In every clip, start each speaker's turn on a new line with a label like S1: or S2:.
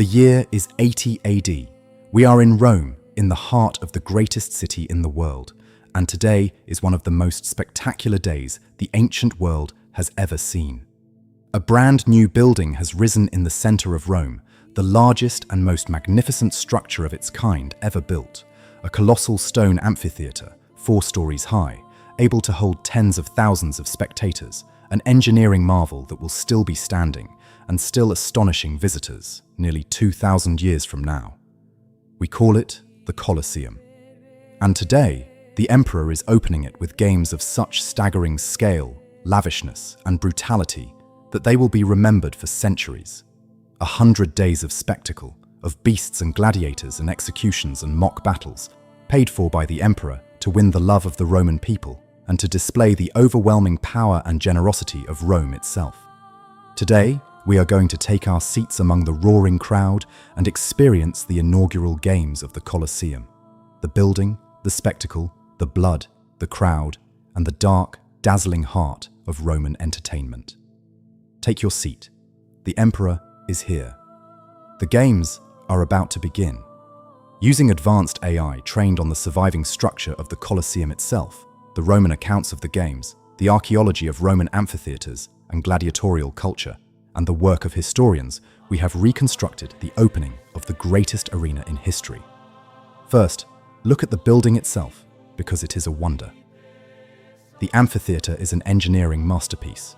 S1: The year is 80 AD. We are in Rome, in the heart of the greatest city in the world, and today is one of the most spectacular days the ancient world has ever seen. A brand new building has risen in the center of Rome, the largest and most magnificent structure of its kind ever built, a colossal stone amphitheatre, 4 stories high, able to hold tens of thousands of spectators, an engineering marvel that will still be standing and still astonishing visitors nearly 2,000 years from now. We call it the Colosseum. And today, the Emperor is opening it with games of such staggering scale, lavishness, and brutality that they will be remembered for centuries. 100 days of spectacle, of beasts and gladiators and executions and mock battles, paid for by the Emperor to win the love of the Roman people and to display the overwhelming power and generosity of Rome itself. Today, we are going to take our seats among the roaring crowd and experience the inaugural games of the Colosseum. The building, the spectacle, the blood, the crowd, and the dark, dazzling heart of Roman entertainment. Take your seat. The Emperor is here. The games are about to begin. Using advanced AI trained on the surviving structure of the Colosseum itself, the Roman accounts of the games, the archaeology of Roman amphitheatres and gladiatorial culture, and the work of historians, we have reconstructed the opening of the greatest arena in history. First, look at the building itself, because it is a wonder. The amphitheatre is an engineering masterpiece.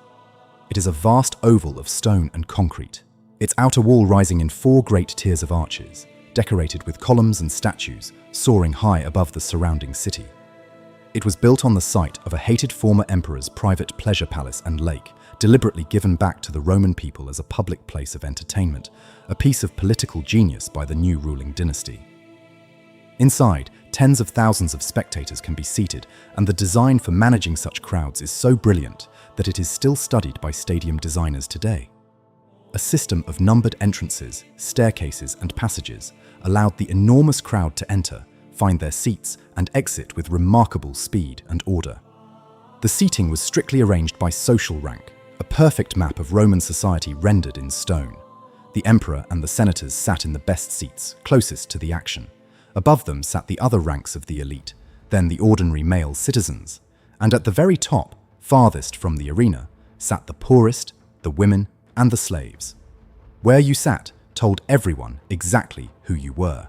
S1: It is a vast oval of stone and concrete, its outer wall rising in 4 great tiers of arches, decorated with columns and statues soaring high above the surrounding city. It was built on the site of a hated former emperor's private pleasure palace and lake, deliberately given back to the Roman people as a public place of entertainment, a piece of political genius by the new ruling dynasty. Inside, tens of thousands of spectators can be seated, and the design for managing such crowds is so brilliant that it is still studied by stadium designers today. A system of numbered entrances, staircases, and passages allowed the enormous crowd to enter, find their seats, and exit with remarkable speed and order. The seating was strictly arranged by social rank, a perfect map of Roman society rendered in stone. The emperor and the senators sat in the best seats, closest to the action. Above them sat the other ranks of the elite, then the ordinary male citizens, and at the very top, farthest from the arena, sat the poorest, the women, and the slaves. Where you sat told everyone exactly who you were.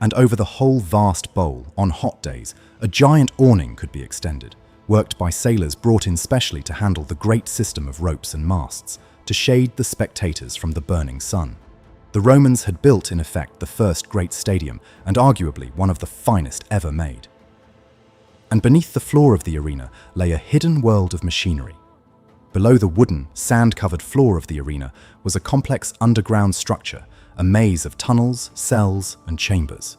S1: And over the whole vast bowl, on hot days, a giant awning could be extended, worked by sailors brought in specially to handle the great system of ropes and masts, to shade the spectators from the burning sun. The Romans had built, in effect, the first great stadium, and arguably one of the finest ever made. And beneath the floor of the arena lay a hidden world of machinery. Below the wooden, sand-covered floor of the arena was a complex underground structure, a maze of tunnels, cells, and chambers.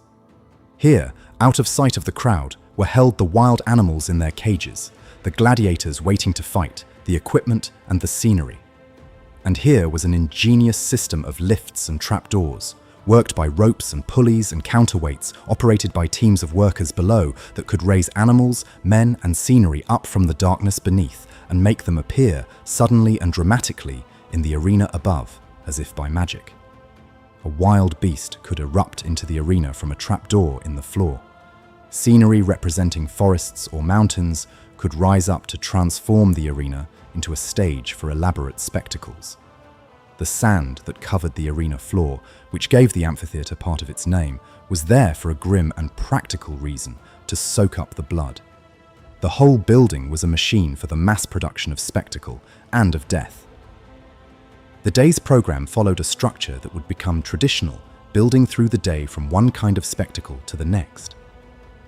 S1: Here, out of sight of the crowd, were held the wild animals in their cages, the gladiators waiting to fight, the equipment, and the scenery. And here was an ingenious system of lifts and trapdoors, worked by ropes and pulleys and counterweights operated by teams of workers below that could raise animals, men, and scenery up from the darkness beneath and make them appear suddenly and dramatically in the arena above, as if by magic. A wild beast could erupt into the arena from a trapdoor in the floor. Scenery representing forests or mountains could rise up to transform the arena into a stage for elaborate spectacles. The sand that covered the arena floor, which gave the amphitheatre part of its name, was there for a grim and practical reason: to soak up the blood. The whole building was a machine for the mass production of spectacle and of death. The day's program followed a structure that would become traditional, building through the day from one kind of spectacle to the next.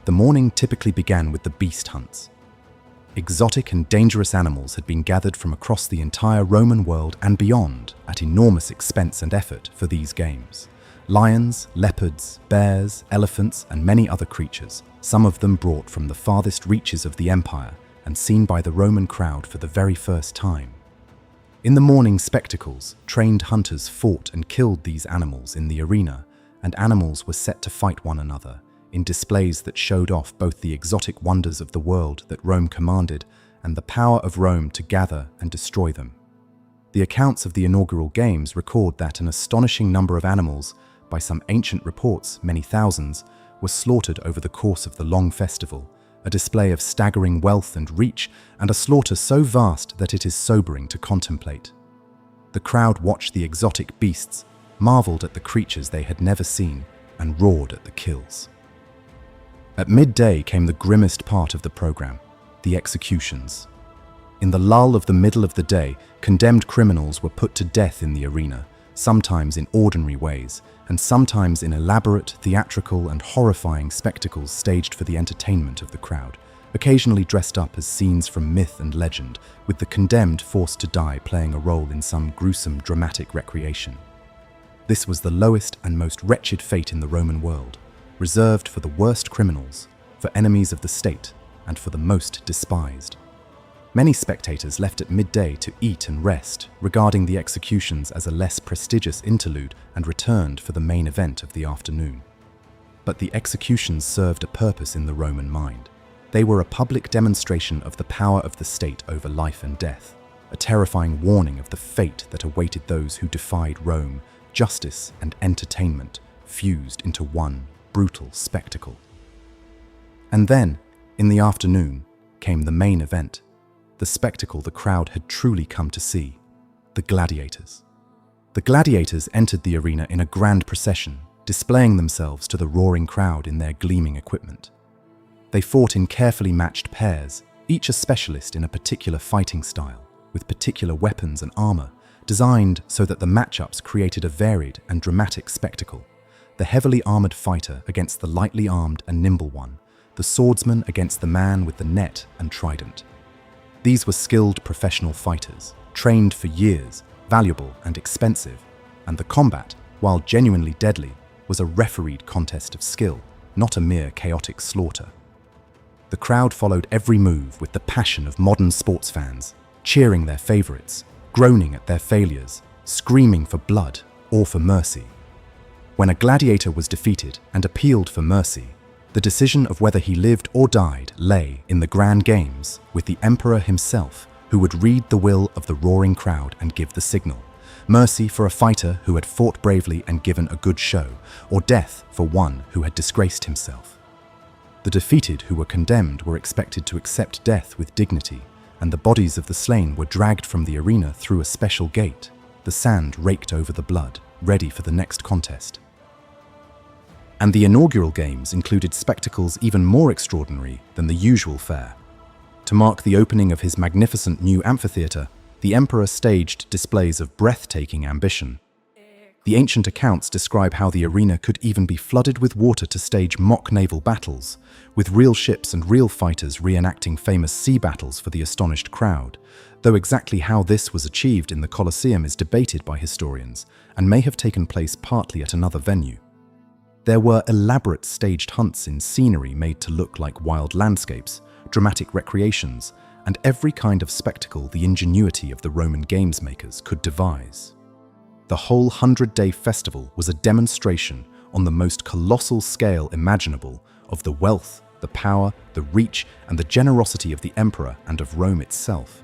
S1: The morning typically began with the beast hunts. Exotic and dangerous animals had been gathered from across the entire Roman world and beyond at enormous expense and effort for these games. Lions, leopards, bears, elephants, and many other creatures, some of them brought from the farthest reaches of the empire and seen by the Roman crowd for the very first time. In the morning spectacles, trained hunters fought and killed these animals in the arena, and animals were set to fight one another in displays that showed off both the exotic wonders of the world that Rome commanded and the power of Rome to gather and destroy them. The accounts of the inaugural games record that an astonishing number of animals, by some ancient reports many thousands, were slaughtered over the course of the long festival, a display of staggering wealth and reach, and a slaughter so vast that it is sobering to contemplate. The crowd watched the exotic beasts, marveled at the creatures they had never seen, and roared at the kills. At midday came the grimmest part of the program, the executions. In the lull of the middle of the day, condemned criminals were put to death in the arena, sometimes in ordinary ways, and sometimes in elaborate, theatrical, and horrifying spectacles staged for the entertainment of the crowd, occasionally dressed up as scenes from myth and legend, with the condemned forced to die playing a role in some gruesome, dramatic recreation. This was the lowest and most wretched fate in the Roman world, reserved for the worst criminals, for enemies of the state, and for the most despised. Many spectators left at midday to eat and rest, regarding the executions as a less prestigious interlude, and returned for the main event of the afternoon. But the executions served a purpose in the Roman mind. They were a public demonstration of the power of the state over life and death, a terrifying warning of the fate that awaited those who defied Rome, justice and entertainment fused into one brutal spectacle. And then, in the afternoon, came the main event, the spectacle the crowd had truly come to see, the Gladiators. The Gladiators entered the arena in a grand procession, displaying themselves to the roaring crowd in their gleaming equipment. They fought in carefully matched pairs, each a specialist in a particular fighting style, with particular weapons and armor, designed so that the matchups created a varied and dramatic spectacle. The heavily armored fighter against the lightly armed and nimble one, the swordsman against the man with the net and trident. These were skilled professional fighters, trained for years, valuable and expensive, and the combat, while genuinely deadly, was a refereed contest of skill, not a mere chaotic slaughter. The crowd followed every move with the passion of modern sports fans, cheering their favorites, groaning at their failures, screaming for blood or for mercy. When a gladiator was defeated and appealed for mercy, the decision of whether he lived or died lay in the grand games with the emperor himself, who would read the will of the roaring crowd and give the signal. Mercy for a fighter who had fought bravely and given a good show, or death for one who had disgraced himself. The defeated who were condemned were expected to accept death with dignity, and the bodies of the slain were dragged from the arena through a special gate, the sand raked over the blood, ready for the next contest. And the inaugural games included spectacles even more extraordinary than the usual fare. To mark the opening of his magnificent new amphitheatre, the emperor staged displays of breathtaking ambition. The ancient accounts describe how the arena could even be flooded with water to stage mock naval battles, with real ships and real fighters reenacting famous sea battles for the astonished crowd, though exactly how this was achieved in the Colosseum is debated by historians and may have taken place partly at another venue. There were elaborate staged hunts in scenery made to look like wild landscapes, dramatic recreations, and every kind of spectacle the ingenuity of the Roman games makers could devise. The whole 100-day festival was a demonstration on the most colossal scale imaginable of the wealth, the power, the reach, and the generosity of the emperor and of Rome itself.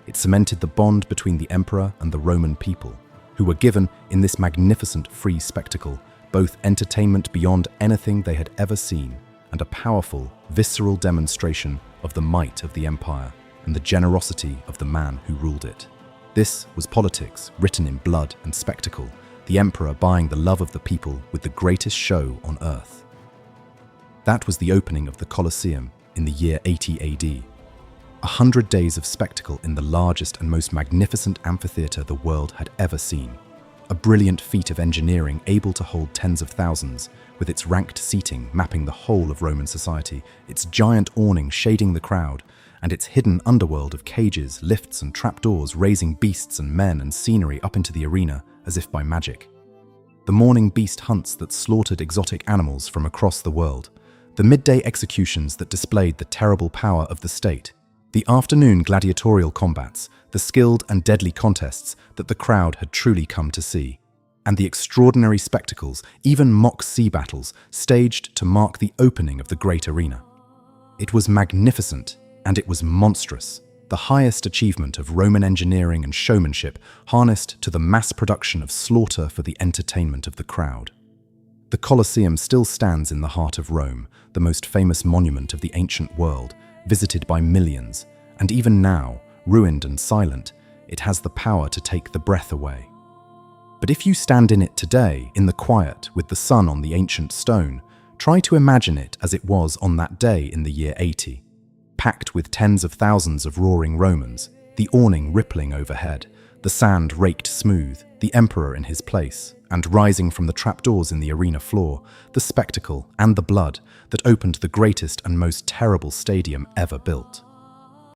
S1: It cemented the bond between the emperor and the Roman people, who were given, in this magnificent free spectacle, both entertainment beyond anything they had ever seen and a powerful, visceral demonstration of the might of the empire and the generosity of the man who ruled it. This was politics written in blood and spectacle, the emperor buying the love of the people with the greatest show on earth. That was the opening of the Colosseum in the year 80 AD. 100 days of spectacle in the largest and most magnificent amphitheatre the world had ever seen. A brilliant feat of engineering able to hold tens of thousands, with its ranked seating mapping the whole of Roman society, its giant awning shading the crowd, and its hidden underworld of cages, lifts and trapdoors raising beasts and men and scenery up into the arena as if by magic. The morning beast hunts that slaughtered exotic animals from across the world, the midday executions that displayed the terrible power of the state, the afternoon gladiatorial combats, the skilled and deadly contests that the crowd had truly come to see, and the extraordinary spectacles, even mock sea battles, staged to mark the opening of the great arena. It was magnificent, and it was monstrous, the highest achievement of Roman engineering and showmanship harnessed to the mass production of slaughter for the entertainment of the crowd. The Colosseum still stands in the heart of Rome, the most famous monument of the ancient world, visited by millions, and even now, ruined and silent, it has the power to take the breath away. But if you stand in it today, in the quiet, with the sun on the ancient stone, try to imagine it as it was on that day in the year 80. Packed with tens of thousands of roaring Romans, the awning rippling overhead, the sand raked smooth, the emperor in his place, and rising from the trapdoors in the arena floor, the spectacle and the blood that opened the greatest and most terrible stadium ever built.